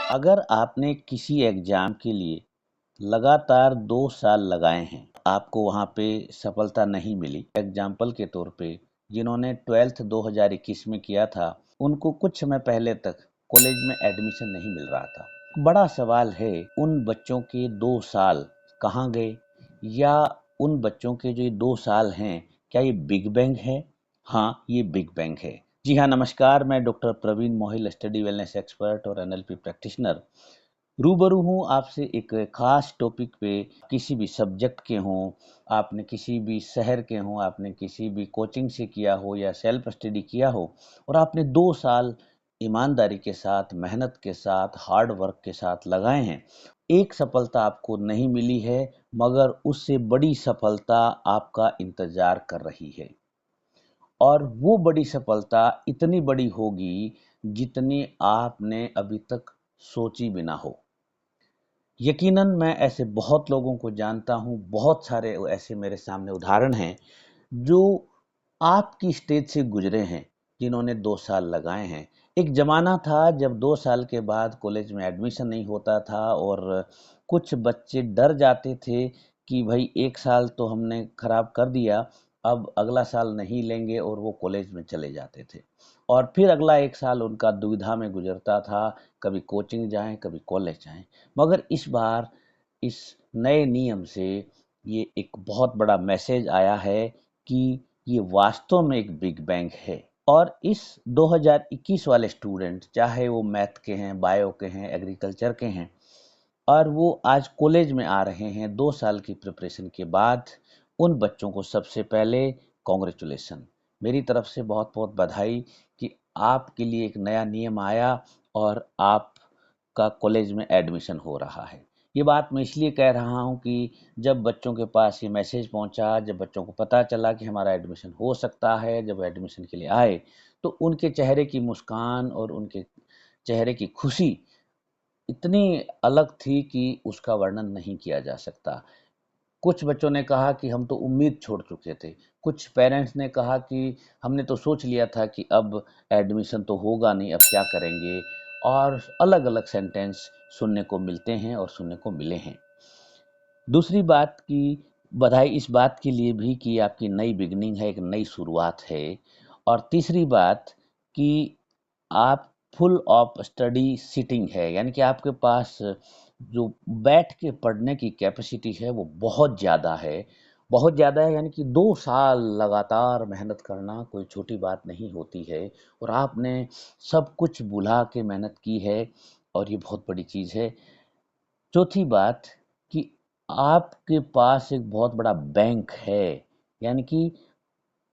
अगर आपने किसी एग्जाम के लिए लगातार 2 साल लगाए हैं, आपको वहाँ पे सफलता नहीं मिली। एग्जाम्पल के तौर पे जिन्होंने 12th 2021 में किया था, उनको कुछ समय पहले तक कॉलेज में एडमिशन नहीं मिल रहा था। बड़ा सवाल है, उन बच्चों के 2 साल कहाँ गए, या उन बच्चों के जो ये 2 साल हैं, क्या ये बिग बैंग है? हाँ, ये बिग बैंग है। जी हाँ, नमस्कार। मैं doctor Praveen Mohil, study wellness expert और एनएलपी प्रैक्टिशनर, रूबरू हूँ आपसे एक खास टॉपिक पे। किसी भी सब्जेक्ट के हों, आपने किसी भी शहर के हों, आपने किसी भी कोचिंग से किया हो या सेल्फ स्टडी किया हो, और आपने 2 साल ईमानदारी के साथ, मेहनत के साथ, हार्ड वर्क के साथ लगाए हैं। एक सफलता आपको नहीं मिली है, मगर उससे बड़ी सफलता आपका इंतजार कर रही है। और वो बड़ी सफलता इतनी बड़ी होगी जितनी आपने अभी तक सोची भी ना हो। यकीनन मैं ऐसे बहुत लोगों को जानता हूँ, बहुत सारे ऐसे मेरे सामने उदाहरण हैं जो आपकी स्टेज से गुजरे हैं, जिन्होंने 2 साल लगाए हैं। एक ज़माना था जब 2 साल के बाद कॉलेज में एडमिशन नहीं होता था, और कुछ बच्चे डर जाते थे कि भाई 1 साल तो हमने खराब कर दिया, अब अगला साल नहीं लेंगे, और वो कॉलेज में चले जाते थे। और फिर अगला 1 साल उनका दुविधा में गुजरता था, कभी कोचिंग जाएं, कभी कॉलेज जाएं। मगर इस बार इस नए नियम से ये एक बहुत बड़ा मैसेज आया है कि ये वास्तव में एक बिग बैंग है। और इस 2021 वाले स्टूडेंट, चाहे वो मैथ के हैं, बायो के हैं, एग्रीकल्चर के हैं, और वो आज कॉलेज में आ रहे हैं 2 साल की प्रिपरेशन के बाद, उन बच्चों को सबसे पहले कॉन्ग्रेचुलेसन, मेरी तरफ से बहुत बहुत बधाई कि आपके लिए एक नया नियम आया और आपका कॉलेज में एडमिशन हो रहा है। ये बात मैं इसलिए कह रहा हूँ कि जब बच्चों के पास ये मैसेज पहुँचा, जब बच्चों को पता चला कि हमारा एडमिशन हो सकता है, जब एडमिशन के लिए आए, तो उनके चेहरे की मुस्कान और उनके चेहरे की खुशी इतनी अलग थी कि उसका वर्णन नहीं किया जा सकता। कुछ बच्चों ने कहा कि हम तो उम्मीद छोड़ चुके थे। कुछ पेरेंट्स ने कहा कि हमने तो सोच लिया था कि अब एडमिशन तो होगा नहीं, अब क्या करेंगे? और अलग-अलग सेंटेंस सुनने को मिलते हैं और सुनने को मिले हैं। दूसरी बात की बधाई इस बात के लिए भी कि आपकी नई बिगिनिंग है, एक नई शुरुआत है। और तीसरी बात कि आप फुल ऑफ स्टडी सिटिंग है, यानी कि आपके पास जो बैठ के पढ़ने की कैपेसिटी है वो बहुत ज़्यादा है। बहुत ज़्यादा है, यानी कि 2 साल लगातार मेहनत करना कोई छोटी बात नहीं होती है, और आपने सब कुछ भुला के मेहनत की है, और ये बहुत बड़ी चीज़ है। चौथी बात कि आपके पास एक बहुत बड़ा बैंक है, यानी कि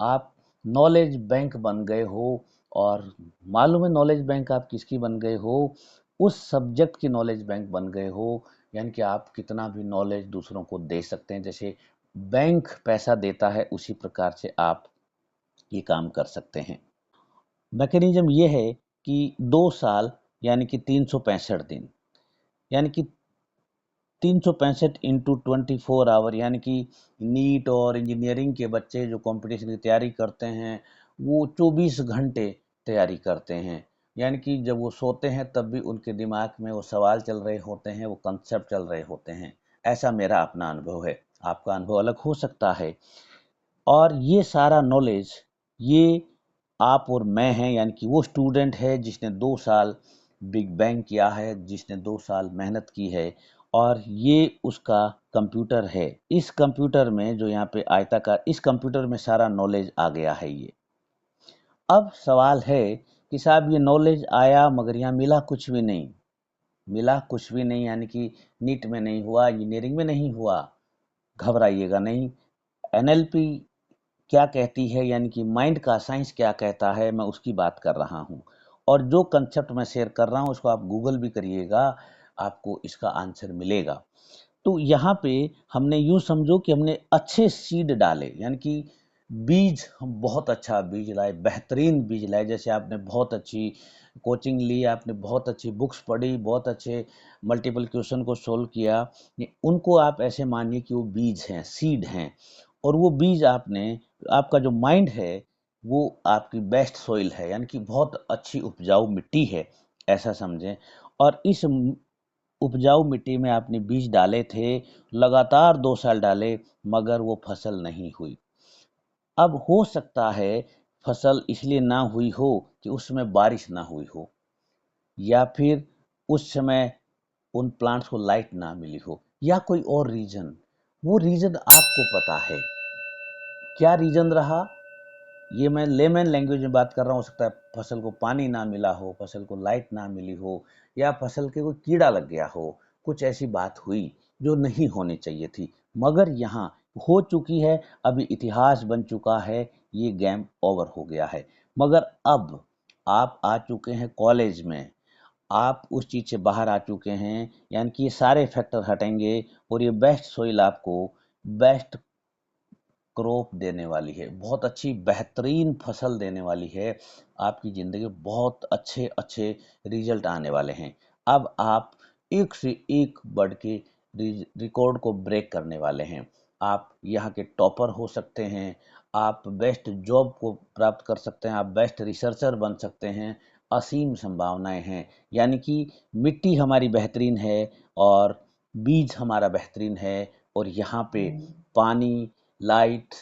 आप नॉलेज बैंक बन गए हो। और मालूम है नॉलेज बैंक आप किसकी बन गए हो? उस सब्जेक्ट की नॉलेज बैंक बन गए हो। यानी कि आप कितना भी नॉलेज दूसरों को दे सकते हैं, जैसे बैंक पैसा देता है, उसी प्रकार से आप ये काम कर सकते हैं। मैकेनिज्म ये है कि 2 साल यानी कि 365 दिन, यानी कि 365 इंटू 24 आवर, यानी कि नीट और इंजीनियरिंग के बच्चे जो कंपटीशन की तैयारी करते हैं, वो 24 घंटे तैयारी करते हैं। यानी कि जब वो सोते हैं तब भी उनके दिमाग में वो सवाल चल रहे होते हैं, वो कंसेप्ट चल रहे होते हैं। ऐसा मेरा अपना अनुभव है, आपका अनुभव अलग हो सकता है। और ये सारा नॉलेज, ये आप और मैं हैं, यानी कि वो स्टूडेंट है जिसने 2 साल बिग बैंग किया है, जिसने 2 साल मेहनत की है, और ये उसका कंप्यूटर है। इस कंप्यूटर में जो यहाँ पे आयताकार, इस कंप्यूटर में सारा नॉलेज आ गया है ये। अब सवाल है कि साहब ये नॉलेज आया मगर यहाँ मिला कुछ भी नहीं। मिला कुछ भी नहीं, यानी कि नीट में नहीं हुआ, इंजीनियरिंग में नहीं हुआ। घबराइएगा नहीं। एनएलपी क्या कहती है, यानी कि माइंड का साइंस क्या कहता है, मैं उसकी बात कर रहा हूँ। और जो कंसेप्ट मैं शेयर कर रहा हूँ उसको आप गूगल भी करिएगा, आपको इसका आंसर मिलेगा। तो यहाँ पे हमने यूँ समझो कि हमने अच्छे सीड डाले, यानी कि बीज, हम बहुत अच्छा बीज लाए, बेहतरीन बीज लाए। जैसे आपने बहुत अच्छी कोचिंग ली, आपने बहुत अच्छी बुक्स पढ़ी, बहुत अच्छे मल्टीपल क्वेश्चन को सोल्व किया, उनको आप ऐसे मानिए कि वो बीज हैं, सीड हैं। और वो बीज आपने, आपका जो माइंड है वो आपकी बेस्ट सोइल है, यानी कि बहुत अच्छी उपजाऊ मिट्टी है, ऐसा समझें। और इस उपजाऊ मिट्टी में आपने बीज डाले थे, लगातार 2 साल डाले, मगर वो फसल नहीं हुई। अब हो सकता है फसल इसलिए ना हुई हो कि उस समय बारिश ना हुई हो, या फिर उस समय उन प्लांट्स को लाइट ना मिली हो, या कोई और रीजन। वो रीजन आपको पता है। क्या रीजन रहा, ये मैं लेमन लैंग्वेज में बात कर रहा हूँ। हो सकता है फसल को पानी ना मिला हो, फसल को लाइट ना मिली हो, या फसल के कोई कीड़ा लग गया हो, कुछ ऐसी बात हुई जो नहीं होनी चाहिए थी, मगर यहाँ हो चुकी है। अभी इतिहास बन चुका है, ये गेम ओवर हो गया है। मगर अब आप आ चुके हैं कॉलेज में, आप उस चीज़ से बाहर आ चुके हैं, यानी कि ये सारे फैक्टर हटेंगे और ये बेस्ट सोइल आपको बेस्ट क्रॉप देने वाली है, बहुत अच्छी बेहतरीन फसल देने वाली है। आपकी ज़िंदगी में बहुत अच्छे अच्छे रिजल्ट आने वाले हैं। अब आप एक से एक बढ़ के रिकॉर्ड को ब्रेक करने वाले हैं। आप यहाँ के टॉपर हो सकते हैं, आप बेस्ट जॉब को प्राप्त कर सकते हैं, आप बेस्ट रिसर्चर बन सकते हैं। असीम संभावनाएं हैं, यानी कि मिट्टी हमारी बेहतरीन है और बीज हमारा बेहतरीन है, और यहाँ पे पानी, लाइट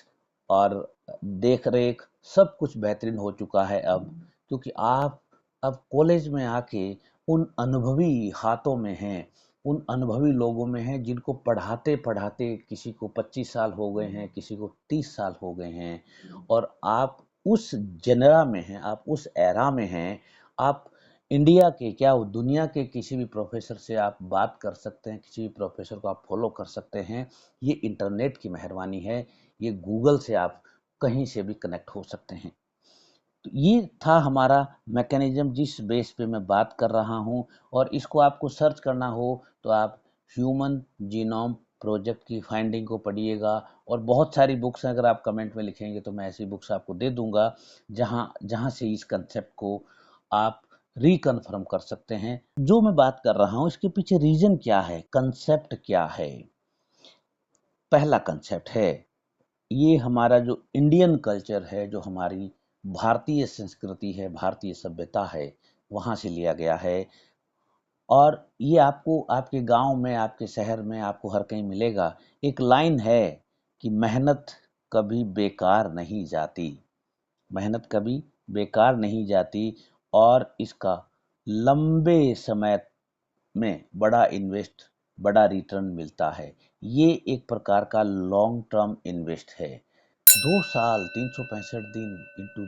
और देख रेख सब कुछ बेहतरीन हो चुका है अब, क्योंकि आप अब कॉलेज में आके उन अनुभवी हाथों में हैं, उन अनुभवी लोगों में हैं जिनको पढ़ाते पढ़ाते किसी को 25 साल हो गए हैं, किसी को 30 साल हो गए हैं, और आप उस जनरा में हैं, आप उस एरा में हैं। आप इंडिया के क्या, वो दुनिया के किसी भी प्रोफेसर से आप बात कर सकते हैं, किसी भी प्रोफेसर को आप फॉलो कर सकते हैं। ये इंटरनेट की मेहरबानी है, ये गूगल से आप कहीं से भी कनेक्ट हो सकते हैं। तो ये था हमारा मैकेनिज्म जिस बेस पे मैं बात कर रहा हूँ, और इसको आपको सर्च करना हो तो आप ह्यूमन जीनोम प्रोजेक्ट की फाइंडिंग को पढ़िएगा, और बहुत सारी बुक्स हैं, अगर आप कमेंट में लिखेंगे तो मैं ऐसी बुक्स आपको दे दूंगा जहाँ जहाँ से इस कंसेप्ट को आप रिकन्फर्म कर सकते हैं। जो मैं बात कर रहा हूँ इसके पीछे रीजन क्या है, कंसेप्ट क्या है। पहला कंसेप्ट है, ये हमारा जो इंडियन कल्चर है, जो हमारी भारतीय संस्कृति है, भारतीय सभ्यता है, वहाँ से लिया गया है। और ये आपको आपके गांव में, आपके शहर में आपको हर कहीं मिलेगा। एक लाइन है कि मेहनत कभी बेकार नहीं जाती, मेहनत कभी बेकार नहीं जाती, और इसका लंबे समय में बड़ा रिटर्न मिलता है। ये एक प्रकार का लॉन्ग टर्म इन्वेस्ट है। 2 साल 365 दिन इंटू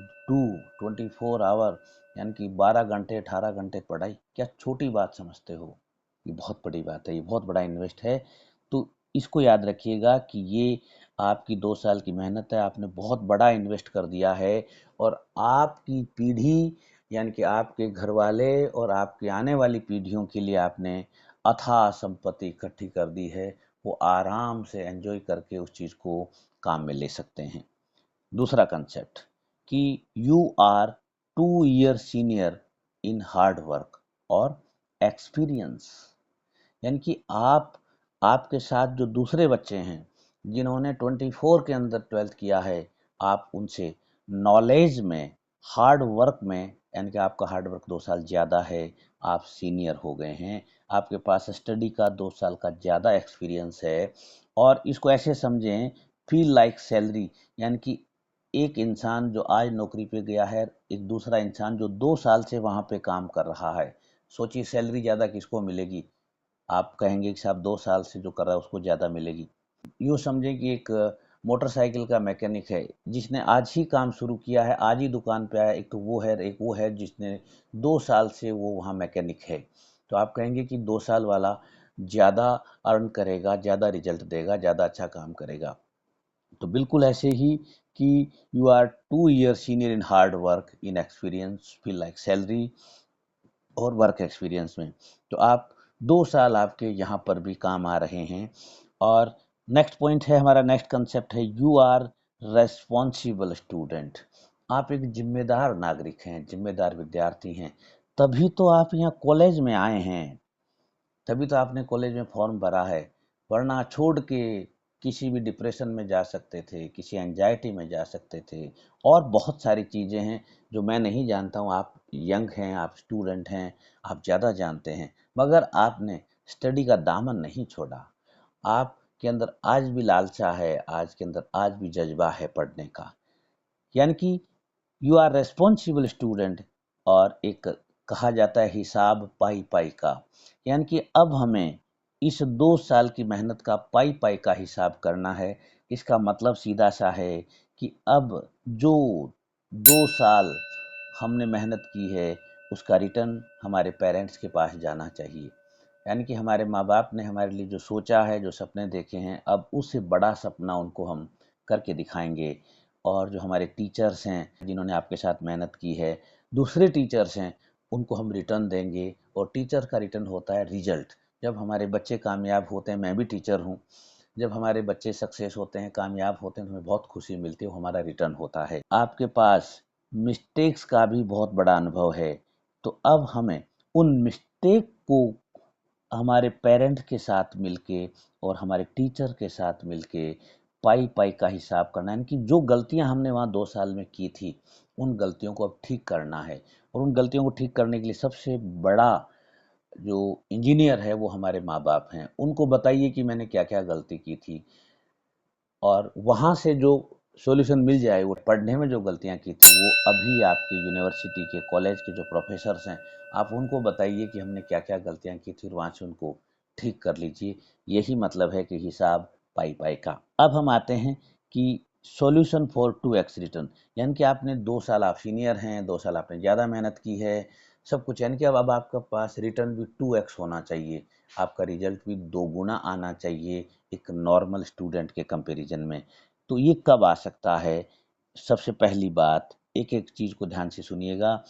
24 आवर, यानी कि 12 घंटे 18 घंटे पढ़ाई, क्या छोटी बात समझते हो? ये बहुत बड़ी बात है, ये बहुत बड़ा इन्वेस्ट है। तो इसको याद रखिएगा कि ये आपकी 2 साल की मेहनत है, आपने बहुत बड़ा इन्वेस्ट कर दिया है, और आपकी पीढ़ी, यानी कि आपके घर वाले और आपकी आने वाली पीढ़ियों के लिए आपने अथाह संपत्ति इकट्ठी कर दी है। वो आराम से एंजॉय करके उस चीज़ को काम में ले सकते हैं। दूसरा कंसेप्ट कि you are 2 year senior in hard work और एक्सपीरियंस, यानी कि आप, आपके साथ जो दूसरे बच्चे हैं जिन्होंने 24 के अंदर 12th किया है, आप उनसे नॉलेज में, हार्ड वर्क में, यानी कि आपका हार्ड वर्क 2 साल ज़्यादा है, आप सीनियर हो गए हैं, आपके पास स्टडी का 2 साल का ज़्यादा एक्सपीरियंस है। और इसको ऐसे समझें, फील लाइक सैलरी, यानी कि एक इंसान जो आज नौकरी पे गया है, एक दूसरा इंसान जो 2 साल से वहाँ पे काम कर रहा है, सोचिए सैलरी ज़्यादा किसको मिलेगी? आप कहेंगे कि साहब 2 साल से जो कर रहा है उसको ज़्यादा मिलेगी। यूँ समझें कि एक मोटरसाइकिल का मैकेनिक है जिसने आज ही काम शुरू किया है, आज ही दुकान पे आया, एक तो वो है, एक वो है जिसने 2 साल से वो वहाँ मैकेनिक है। तो आप कहेंगे कि 2 साल वाला ज़्यादा अर्न करेगा, ज़्यादा रिजल्ट देगा, ज़्यादा अच्छा काम करेगा। तो बिल्कुल ऐसे ही कि you are 2 year senior in hard work, in experience, feel like salary और वर्क एक्सपीरियंस में। तो आप 2 साल आपके यहाँ पर भी काम आ रहे हैं। और नेक्स्ट पॉइंट है हमारा, नेक्स्ट कंसेप्ट है, यू आर रेस्पॉन्सिबल स्टूडेंट। आप एक जिम्मेदार नागरिक हैं, जिम्मेदार विद्यार्थी हैं, तभी तो आप यहाँ कॉलेज में आए हैं, तभी तो आपने कॉलेज में फॉर्म भरा है। वरना छोड़ के किसी भी डिप्रेशन में जा सकते थे, किसी एंजाइटी में जा सकते थे, और बहुत सारी चीज़ें हैं जो मैं नहीं जानता हूँ। आप यंग हैं, आप स्टूडेंट हैं, आप ज़्यादा जानते हैं, मगर आपने स्टडी का दामन नहीं छोड़ा। आपके अंदर आज भी लालसा है, आज के अंदर आज भी जज्बा है पढ़ने का, यानी कि यू आर रेस्पॉन्सिबल स्टूडेंट। और एक कहा जाता है हिसाब पाई पाई का, यानी कि अब हमें इस 2 साल की मेहनत का पाई पाई का हिसाब करना है। इसका मतलब सीधा सा है कि अब जो 2 साल हमने मेहनत की है उसका रिटर्न हमारे पेरेंट्स के पास जाना चाहिए। यानी कि हमारे माँ बाप ने हमारे लिए जो सोचा है, जो सपने देखे हैं, अब उससे बड़ा सपना उनको हम करके दिखाएंगे। और जो हमारे टीचर्स हैं जिन्होंने आपके साथ मेहनत की है, दूसरे टीचर्स हैं, उनको हम रिटर्न देंगे। और टीचर का रिटर्न होता है रिजल्ट। जब हमारे बच्चे कामयाब होते हैं, मैं भी टीचर हूँ, जब हमारे बच्चे सक्सेस होते हैं, कामयाब होते हैं, तो हमें बहुत खुशी मिलती है, वो हमारा रिटर्न होता है। आपके पास मिस्टेक्स का भी बहुत बड़ा अनुभव है, तो अब हमें उन मिस्टेक को हमारे पेरेंट्स के साथ मिलके और हमारे टीचर के साथ मिलके पाई पाई का हिसाब करना है। यानी कि जो गलतियां हमने वहाँ 2 साल में की थी, उन गलतियों को अब ठीक करना है। और उन गलतियों को ठीक करने के लिए सबसे बड़ा जो इंजीनियर है वो हमारे माँ बाप हैं। उनको बताइए कि मैंने क्या क्या गलती की थी, और वहाँ से जो सॉल्यूशन मिल जाए, वो पढ़ने में जो गलतियाँ की थी वो अभी आपके यूनिवर्सिटी के कॉलेज के जो प्रोफेसर्स हैं, आप उनको बताइए कि हमने क्या क्या गलतियाँ की थी, और वहाँ से उनको ठीक कर लीजिए। यही मतलब है कि हिसाब पाई पाई का। अब हम आते हैं कि सॉल्यूशन फॉर 2x रिटर्न, यानी कि आपने 2 साल, आप सीनियर हैं, 2 साल आपने ज़्यादा मेहनत की है, सब कुछ, यानी कि अब आपके पास रिटर्न भी 2x होना चाहिए, आपका रिजल्ट भी 2 गुना आना चाहिए एक नॉर्मल स्टूडेंट के कंपैरिजन में। तो ये कब आ सकता है? सबसे पहली बात, एक एक चीज़ को ध्यान से सुनिएगा।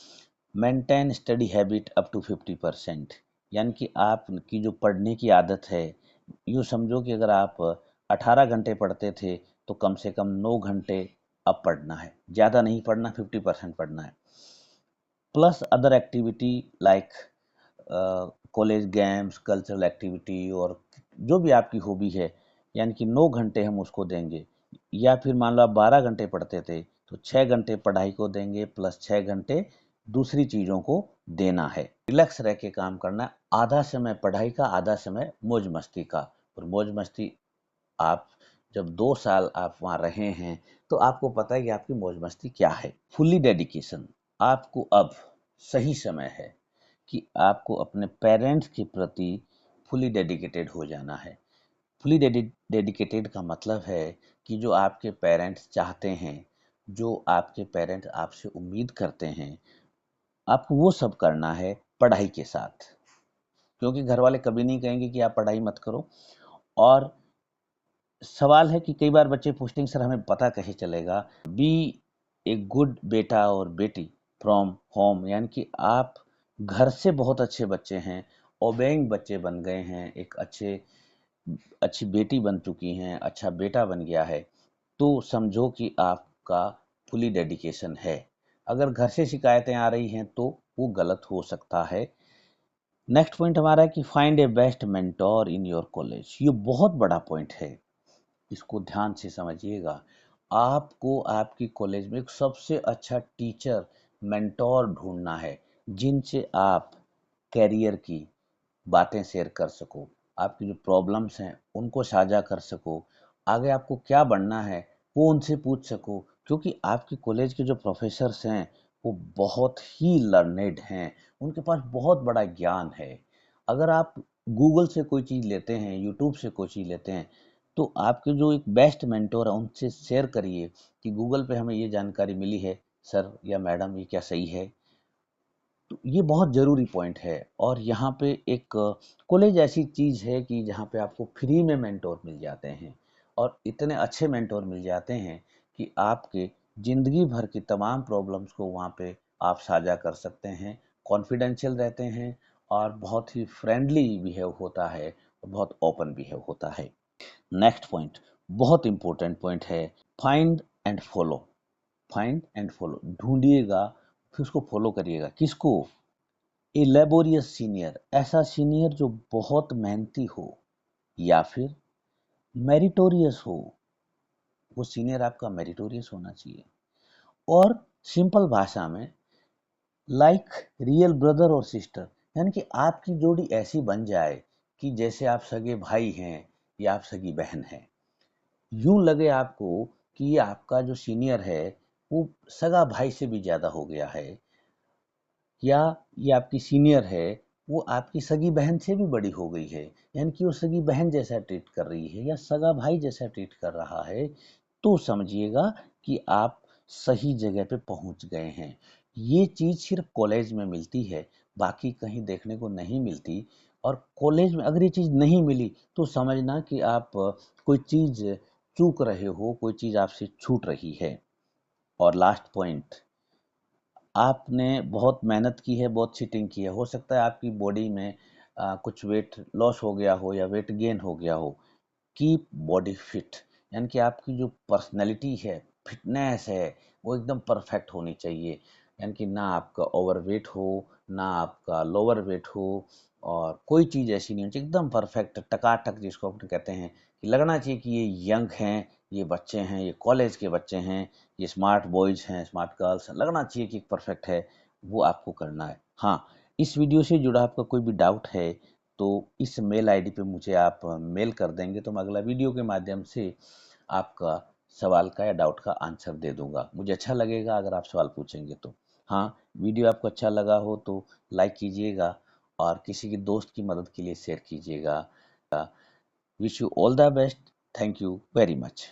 Maintain study habit up to 50%, यानी कि आपकी जो पढ़ने की आदत है, यूँ समझो कि अगर आप 18 घंटे पढ़ते थे तो कम से कम 9 घंटे अब पढ़ना है, ज़्यादा नहीं पढ़ना, 50% पढ़ना है। Plus other activity like college games, cultural activity, और जो भी आपकी हॉबी है, यानी कि 9 घंटे हम उसको देंगे। या फिर मान लो आप 12 घंटे पढ़ते थे तो 6 घंटे पढ़ाई को देंगे, प्लस 6 घंटे दूसरी चीज़ों को देना है। रिलैक्स रह के काम करना है, आधा समय पढ़ाई का, आधा समय मौज मस्ती का। और मौज मस्ती, आप जब 2 साल आप वहाँ रहे हैं तो आपको पता है कि आपकी मौज मस्ती क्या है। फुल्ली डेडिकेशन, आपको अब सही समय है कि आपको अपने पेरेंट्स के प्रति फुली डेडिकेटेड हो जाना है। फुली डेडिकेटेड का मतलब है कि जो आपके पेरेंट्स चाहते हैं, जो आपके पेरेंट्स आपसे उम्मीद करते हैं, आपको वो सब करना है पढ़ाई के साथ। क्योंकि घर वाले कभी नहीं कहेंगे कि आप पढ़ाई मत करो। और सवाल है कि कई बार बच्चे पूछते हैं सर हमें पता कैसे चलेगा? बी ए गुड बेटा और बेटी फ्रॉम होम, यानी कि आप घर से बहुत अच्छे बच्चे हैं, ओबेइंग बच्चे बन गए हैं, एक अच्छी बेटी बन चुकी हैं, अच्छा बेटा बन गया है, तो समझो कि आपका फुली डेडिकेशन है। अगर घर से शिकायतें आ रही हैं तो वो गलत हो सकता है। नेक्स्ट पॉइंट हमारा है कि find A best mentor in your college. ये बहुत बड़ा पॉइंट है, इसको ध्यान से समझिएगा। आपको आपकी कॉलेज में एक सबसे अच्छा टीचर, मेंटोर ढूंढना है, जिनसे आप करियर की बातें शेयर कर सको, आपकी जो प्रॉब्लम्स हैं उनको साझा कर सको, आगे आपको क्या बनना है वो उनसे पूछ सको। क्योंकि आपके कॉलेज के जो प्रोफेसर्स हैं वो बहुत ही लर्नेड हैं, उनके पास बहुत बड़ा ज्ञान है। अगर आप गूगल से कोई चीज़ लेते हैं, यूट्यूब से कोई चीज़ लेते हैं, तो आपके जो एक बेस्ट मेंटोर है उनसे शेयर करिए कि गूगल पे हमें ये जानकारी मिली है, सर या मैडम ये क्या सही है? तो ये बहुत ज़रूरी पॉइंट है। और यहाँ पे एक कॉलेज ऐसी चीज़ है कि जहाँ पे आपको फ्री में मेंटोर मिल जाते हैं, और इतने अच्छे मेंटोर मिल जाते हैं कि आपके ज़िंदगी भर की तमाम प्रॉब्लम्स को वहाँ पे आप साझा कर सकते हैं, कॉन्फिडेंशियल रहते हैं, और बहुत ही फ्रेंडली बिहेव होता है, और बहुत ओपन बिहेव होता है। नेक्स्ट पॉइंट बहुत इंपॉर्टेंट पॉइंट है, find and follow. Find and follow, ढूंढिएगा फिर उसको फॉलो करिएगा। किसको? ए लेबोरियस सीनियर, ऐसा सीनियर जो बहुत मेहनती हो, या फिर मेरिटोरियस हो, वो सीनियर आपका मेरिटोरियस होना चाहिए। और सिंपल भाषा में लाइक रियल ब्रदर और सिस्टर, यानी कि आपकी जोड़ी ऐसी बन जाए कि जैसे आप सगे भाई हैं या आप सगी बहन हैं। यूं लगे आपको कि ये आपका जो सीनियर है वो सगा भाई से भी ज्यादा हो गया है, या ये आपकी सीनियर है वो आपकी सगी बहन से भी बड़ी हो गई है, यानी कि वो सगी बहन जैसा ट्रीट कर रही है या सगा भाई जैसा ट्रीट कर रहा है, तो समझिएगा कि आप सही जगह पे पहुंच गए हैं। ये चीज़ सिर्फ कॉलेज में मिलती है, बाकी कहीं देखने को नहीं मिलती। और कॉलेज में अगर ये चीज़ नहीं मिली तो समझना कि आप कोई चीज़ चूक रहे हो, कोई चीज़ आपसे छूट रही है। और लास्ट पॉइंट, आपने बहुत मेहनत की है, बहुत सीटिंग की है, हो सकता है आपकी बॉडी में कुछ वेट लॉस हो गया हो या वेट गेन हो गया हो। कीप बॉडी फिट, यानी कि आपकी जो पर्सनैलिटी है, फिटनेस है, वो एकदम परफेक्ट होनी चाहिए। यानी कि ना आपका ओवर वेट हो, ना आपका लोअर वेट हो, और कोई चीज़ ऐसी नहीं होनी चाहिए, एकदम परफेक्ट टकाटक, जिसको अपन कहते हैं कि लगना चाहिए कि ये यंग हैं, ये बच्चे हैं, ये कॉलेज के बच्चे हैं, ये स्मार्ट बॉयज़ हैं, स्मार्ट गर्ल्स हैं, लगना चाहिए कि परफेक्ट है। वो आपको करना है। हाँ, इस वीडियो से जुड़ा आपका कोई भी डाउट है तो इस मेल आईडी पे मुझे आप मेल कर देंगे, तो मैं अगला वीडियो के माध्यम से आपका सवाल का या डाउट का आंसर दे दूंगा। मुझे अच्छा लगेगा अगर आप सवाल पूछेंगे तो। हाँ, वीडियो आपको अच्छा लगा हो तो लाइक कीजिएगा और किसी के दोस्त की मदद के लिए शेयर कीजिएगा। Wish you all the best. Thank you very much.